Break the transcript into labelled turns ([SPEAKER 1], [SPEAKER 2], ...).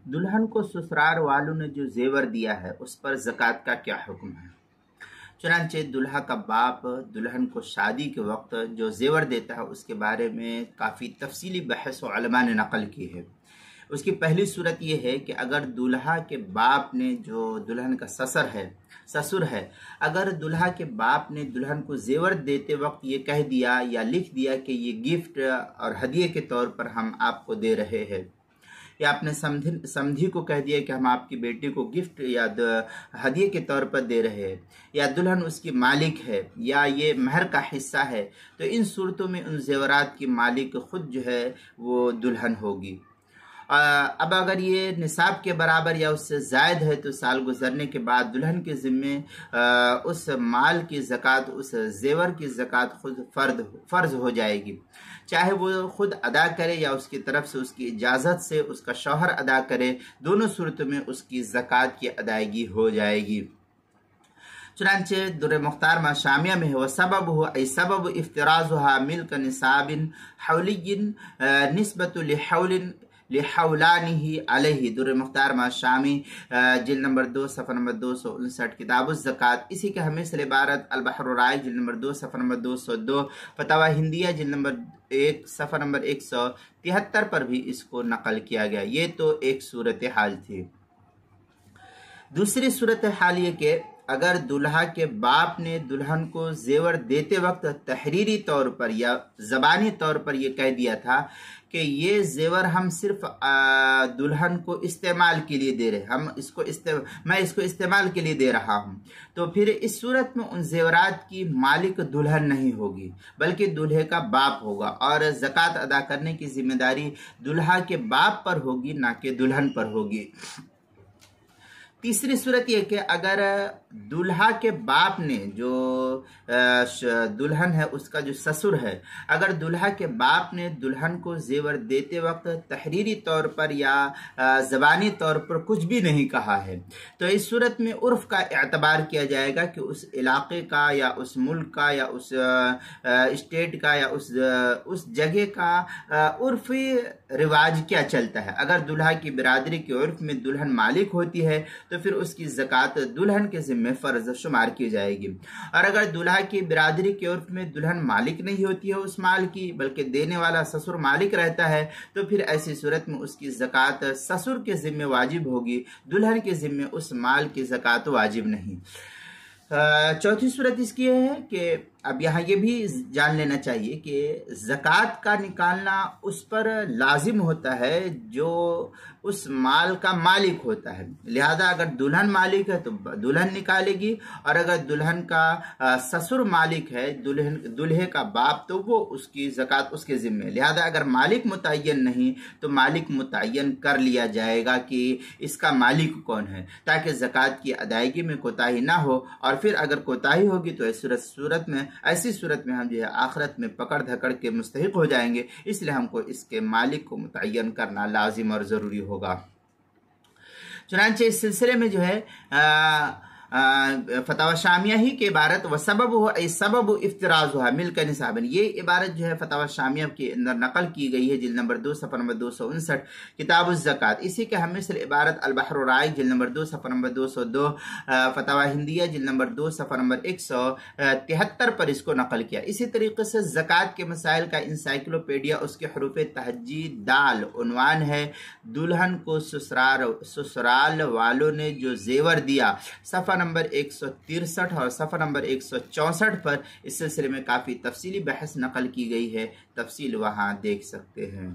[SPEAKER 1] दुल्हन को ससुराल वालों ने जो जेवर दिया है उस पर ज़कात का क्या हुक्म है। चुनांचे दूल्हा का बाप दुल्हन को शादी के वक्त जो जेवर देता है उसके बारे में काफ़ी तफसीली बहस उलमा ने नकल की है। उसकी पहली सूरत ये है कि अगर दूल्हा के बाप ने, जो दुल्हन का ससुर है, अगर दूल्हा के बाप ने दुल्हन को जेवर देते वक्त ये कह दिया या लिख दिया कि ये गिफ्ट और हदिये के तौर पर हम आपको दे रहे हैं, या आपने समधी को कह दिया कि हम आपकी बेटी को गिफ्ट या हदिये के तौर पर दे रहे हैं, या दुल्हन उसकी मालिक है, या ये महर का हिस्सा है, तो इन सूरतों में उन जेवरात की मालिक खुद जो है वो दुल्हन होगी। अब अगर ये निसाब के बराबर या उससे ज़ायद है तो साल गुजरने के बाद दुल्हन के ज़िम्मे उस माल की ज़कात, उस जेवर की ज़कात खुद फ़र्ज हो जाएगी, चाहे वो खुद अदा करे या उसकी तरफ से उसकी इजाज़त से उसका शौहर अदा करे, दोनों सूरतों में उसकी ज़कात की अदायगी हो जाएगी। चुनांचे दुर्र मुख्तार मा शामिया में है वह सबब हो ऐ सबब इफ्तिराज़ुहा मिल्क निसाबिन हौलियिन निस्बतु लिहौलिन लिहौलानिही अलैहि। दुर्र मुख्तार मा शामी जिल्द नंबर 2 सफ़ा नंबर 259 किताबुज़ ज़कात। इसी के हमें से इबारत अल बहरुर राइक़ जिल्द नंबर 2 सफ़ा नंबर 202, फतवा हिंदिया जिल्द नंबर 1 सफ़ा नंबर 173 पर भी इसको नकल किया गया। ये तो एक सूरत हाल थी। दूसरी सूरत हाल ये कि अगर दुल्हा के बाप ने दुल्हन को जेवर देते वक्त तहरीरी तौर पर या ज़बानी तौर पर यह कह दिया था कि ये जेवर हम सिर्फ दुल्हन को इस्तेमाल के लिए दे रहे, मैं इसको इस्तेमाल के लिए दे रहा हूँ, तो फिर इस सूरत में उन जेवरात की मालिक दुल्हन नहीं होगी बल्कि दूल्हे का बाप होगा, और ज़कात अदा करने की जिम्मेदारी दुल्हा के बाप पर होगी, ना कि दुल्हन पर होगी। तीसरी सूरत यह कि अगर दूल्हा के बाप ने, जो दुल्हन है उसका जो ससुर है, अगर दूल्हा के बाप ने दुल्हन को जेवर देते वक्त तहरीरी तौर पर या ज़बानी तौर पर कुछ भी नहीं कहा है, तो इस सूरत में उर्फ़ का एतबार किया जाएगा कि उस इलाके का या उस मुल्क का या उस स्टेट का या उस जगह का उर्फ़ी रिवाज क्या चलता है। अगर दूल्हा की बिरादरी के उर्फ़ में दुल्हन मालिक होती है तो फिर उसकी ज़कात दुल्हन के ज़िम्मे फ़र्ज शुमार की जाएगी, और अगर दूल्हा की बिरादरी के उर्फ़ में दुल्हन मालिक नहीं होती है उस माल की, बल्कि देने वाला ससुर मालिक रहता है, तो फिर ऐसी सूरत में उसकी ज़कात ससुर के ज़िम्मे वाजिब होगी, दुल्हन के ज़िम्मे उस माल की ज़कात वाजिब नहीं। चौथी सूरत इसकी है कि अब यहाँ ये भी जान लेना चाहिए कि ज़कात का निकालना उस पर लाजिम होता है जो उस माल का मालिक होता है। लिहाजा अगर दुल्हन मालिक है तो दुल्हन निकालेगी, और अगर दुल्हन का ससुर मालिक है, दुल्हे का बाप, तो वो उसकी ज़कात उसके ज़िम्मे। लिहाजा अगर मालिक मुतय्यन नहीं तो मालिक मुतय्यन कर लिया जाएगा कि इसका मालिक कौन है, ताकि ज़कात की अदायगी में कोताही ना हो, और फिर अगर कोताही होगी तो ऐसी सूरत में हम जो है आखिरत में पकड़ धकड़ के मुस्तहिक हो जाएंगे। इसलिए हमको इसके मालिक को मुतय्यन करना लाजिम और ज़रूरी होगा। चुनांचे इस सिलसिले में जो है फतवा शामिया ही की इबारत व सबब हो ऐ सबब इफ्तिराज़ुहा मिल्क निसाबिन, ये इबारत जो है फतवा शामिया के अंदर नकल की गई है, जिल्द नंबर 2 सफ़ा नंबर 259 किताबुज़ ज़कात। इसी के हम मिसल इबारत अल बहरुर राइक़ जिल्द नंबर 2 सफ़ा नंबर 202, फतवा हिंदिया जिल्द नंबर 2 सफ़ा नंबर 173 पर इसको नकल किया। इसी तरीके से ज़कात के मसाइल का इंसाइक्लोपीडिया उसके हरूफ तहजी दाल उन्वान है, दुल्हन को ससुराल वालों ने जो जेवर दिया, सफ़ा नंबर 163 और सफ़ा नंबर 164 पर इस सिलसिले में काफ़ी तफसीली बहस नकल की गई है, तफसील वहाँ देख सकते हैं।